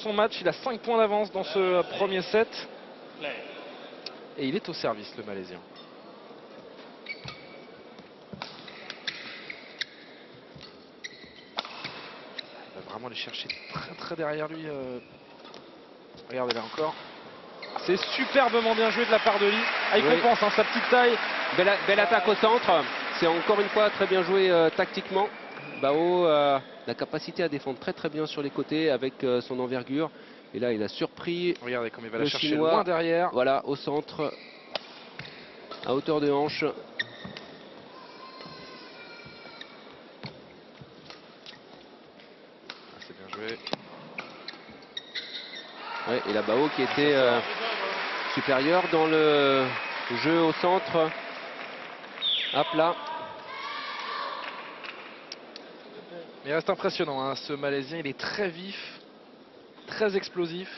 son match. Il a 5 points d'avance dans ce premier set. Et il est au service, le Malaisien. Il va vraiment aller chercher très derrière lui. Regardez là encore. C'est superbement bien joué de la part de Lee. Ah, il compense sa petite taille. Belle attaque au centre. C'est encore une fois très bien joué tactiquement. Bao a la capacité à défendre très bien sur les côtés avec son envergure. Et là, il a surpris. Regardez comme il va le la chercher Chinois, loin derrière. Voilà, au centre, à hauteur de hanche. Ah, c'est bien joué. Ouais, et la Bao qui était supérieur dans le jeu au centre. À plat. Il reste impressionnant, ce Malaisien. Il est très vif, très explosif.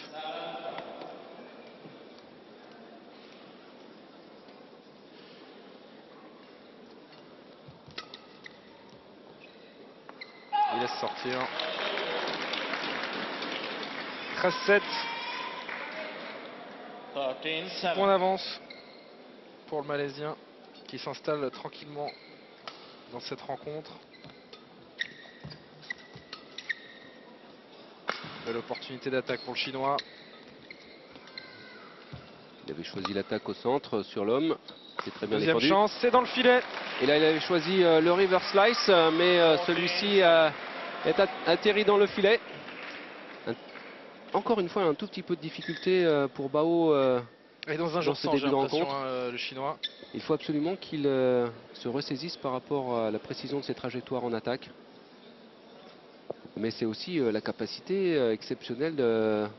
Il laisse sortir. 13-7. 6 points d'avance pour le Malaisien qui s'installe tranquillement dans cette rencontre. Belle opportunité d'attaque pour le Chinois. Il avait choisi l'attaque au centre sur l'homme. C'est très bien Deuxième défendu. chance, c'est dans le filet. Et là, il avait choisi le reverse slice, mais celui-ci est atterri dans le filet. Encore une fois, un tout petit peu de difficulté pour Bao. Et dans un jour sans, j'ai l'impression, le Chinois. Il faut absolument qu'il se ressaisisse par rapport à la précision de ses trajectoires en attaque. Mais c'est aussi la capacité exceptionnelle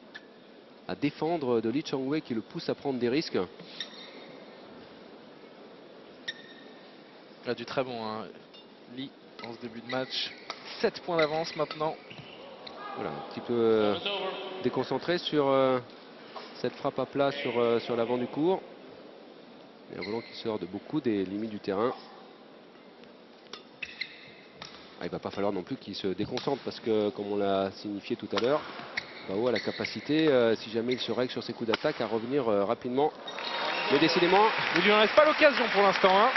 à défendre de Lee Chong-wei qui le pousse à prendre des risques. Il a du très bon, Lee, dans ce début de match. 7 points d'avance maintenant. Voilà, un petit peu déconcentré sur cette frappe à plat sur l'avant du court. Et un volant qui sort de beaucoup des limites du terrain. Ah, il ne va pas falloir non plus qu'il se déconcentre parce que, comme on l'a signifié tout à l'heure, Bao a la capacité, si jamais il se règle sur ses coups d'attaque, à revenir rapidement. Mais décidément, il lui en reste pas l'occasion pour l'instant.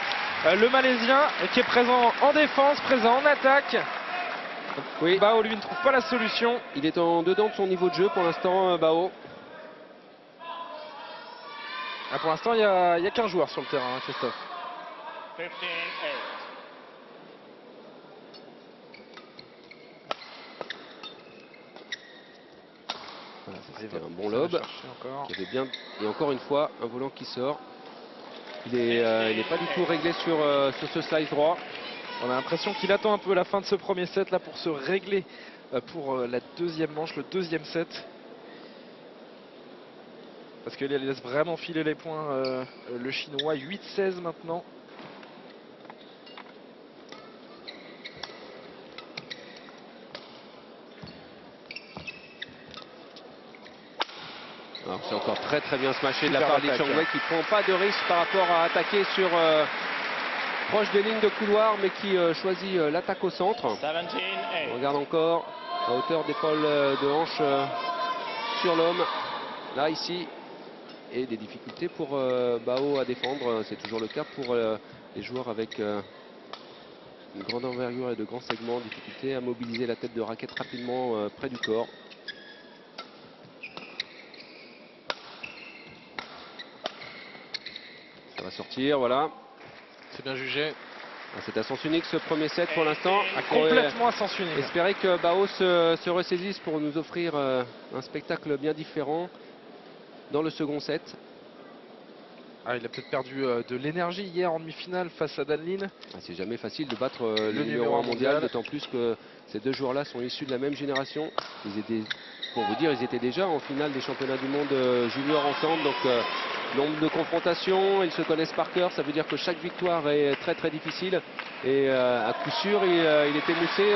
Le Malaisien qui est présent en défense, présent en attaque. Oui. Bao, lui, ne trouve pas la solution. Il est en dedans de son niveau de jeu pour l'instant, Bao. Ah, pour l'instant, il y a qu'un joueur sur le terrain, Christophe. 15-8. Voilà, c'était un bon lob. Qui avait bien... Et encore une fois, un volant qui sort. Il n'est pas du tout réglé sur ce slice droit. On a l'impression qu'il attend un peu la fin de ce premier set là pour se régler pour la deuxième manche, le deuxième set. Parce qu'il laisse vraiment filer les points, le Chinois. 8-16 maintenant. C'est encore très bien smashé de la part de Lee Chong-wei qui ne prend pas de risque par rapport à attaquer sur proche des lignes de couloir, mais qui choisit l'attaque au centre. On regarde encore à hauteur d'épaule de hanche sur l'homme. Là, ici. Et des difficultés pour Bao à défendre. C'est toujours le cas pour les joueurs avec une grande envergure et de grands segments. Difficulté à mobiliser la tête de raquette rapidement près du corps. Ça va sortir, voilà. C'est bien jugé. C'est à sens unique ce premier set pour l'instant. Complètement à sens unique. Espérer que Bao se ressaisisse pour nous offrir un spectacle bien différent dans le second set. Ah, il a peut-être perdu de l'énergie hier en demi-finale face à Dan Lin. C'est jamais facile de battre le numéro 1 mondial, d'autant plus que ces deux joueurs-là sont issus de la même génération. Pour vous dire, ils étaient déjà en finale des championnats du monde junior ensemble. Donc nombre de confrontations, ils se connaissent par cœur. Ça veut dire que chaque victoire est très difficile. Et à coup sûr, il était moussé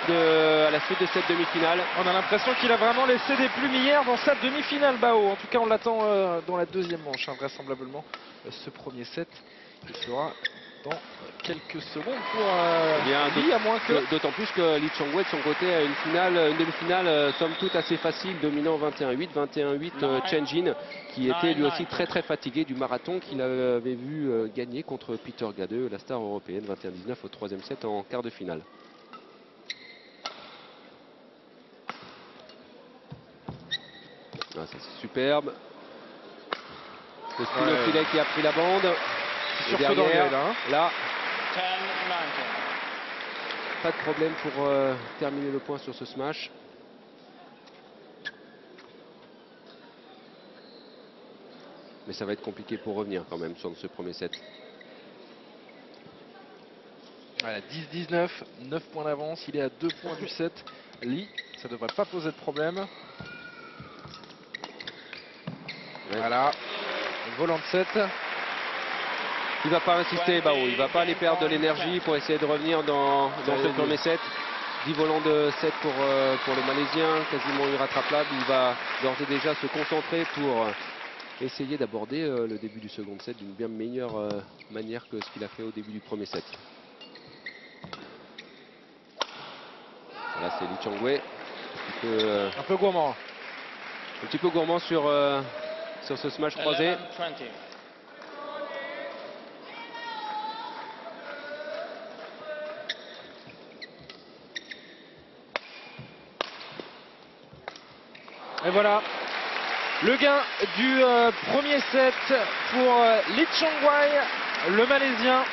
à la suite de cette demi-finale. On a l'impression qu'il a vraiment laissé des plumes hier dans sa demi-finale, Bao. En tout cas, on l'attend dans la deuxième manche, vraisemblablement. Ce premier set, il sera dans quelques secondes pour Li, à moins que... D'autant plus que Lee Chong-wei de son côté a une demi-finale somme toute assez facile, dominant 21-8, 21-8 Chen Jin, qui était lui aussi très fatigué du marathon qu'il avait vu gagner contre Peter Gade, la star européenne, 21-19 au troisième set en quart de finale. Ah, ça c'est superbe. Le spin au filet qui a pris la bande. Et derrière, là, pas de problème pour terminer le point sur ce smash. Mais ça va être compliqué pour revenir quand même sur ce premier set. Voilà, 10-19, 9 points d'avance, il est à 2 points du set. Li, ça devrait pas poser de problème. Ouais. Voilà, volant de 7. Il va pas insister, Bao, il va pas aller perdre de l'énergie pour essayer de revenir dans ce premier set. 10 volants de 7 pour le Malaisien, quasiment irrattrapable. Il va d'ores et déjà se concentrer pour essayer d'aborder le début du second set d'une bien meilleure manière que ce qu'il a fait au début du premier set. Voilà, c'est Lee Chong-wei. Un peu gourmand. Un petit peu gourmand sur ce smash croisé. Et voilà, le gain du premier set pour Lee Chong-wei, le Malaisien.